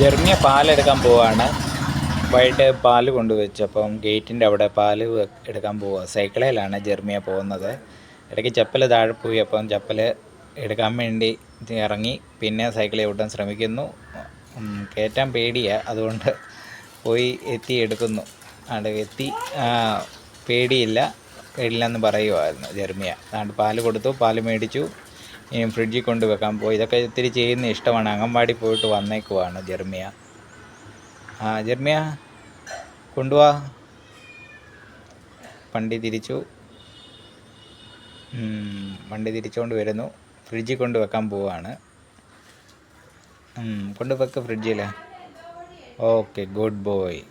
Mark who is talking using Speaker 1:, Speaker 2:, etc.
Speaker 1: ജെർമിയ പാലെടുക്കാൻ പോവാണ്. വൈകിട്ട് പാല് കൊണ്ടുവച്ചു. അപ്പം ഗേറ്റിൻ്റെ അവിടെ പാല് എടുക്കാൻ പോവുക. സൈക്കിളിലാണ് ജെർമിയ പോകുന്നത്. ഇടയ്ക്ക് ചപ്പൽ താഴെ പോയി. അപ്പം ചപ്പൽ എടുക്കാൻ വേണ്ടി ഇറങ്ങി. പിന്നെ സൈക്കിളിൽ ഓട്ടാൻ ശ്രമിക്കുന്നു. കയറ്റാൻ പേടിയാണ്, അതുകൊണ്ട് പോയി എടുക്കുന്നു. അവിടെ എത്തി. പേടിയില്ലെന്ന് പറയുമായിരുന്നു ജെർമിയ. അതുകൊണ്ട് പാല് കൊടുത്തു, പാല് മേടിച്ചു. ഇനി ഫ്രിഡ്ജിൽ കൊണ്ട് വെക്കാൻ പോയി. ഇതൊക്കെ ഇത്തിരി ചെയ്യുന്ന ഇഷ്ടമാണ്. അംഗൻവാടി പോയിട്ട് വന്നേക്കുവാണ് ജെർമിയ. ജെർമിയ കൊണ്ടുപോവാ. വണ്ടി തിരിച്ചുകൊണ്ട് വരുന്നു. ഫ്രിഡ്ജിൽ കൊണ്ട് വെക്കാൻ പോവാണ്. കൊണ്ട് വെക്ക് ഫ്രിഡ്ജിൽ. Okay, good boy.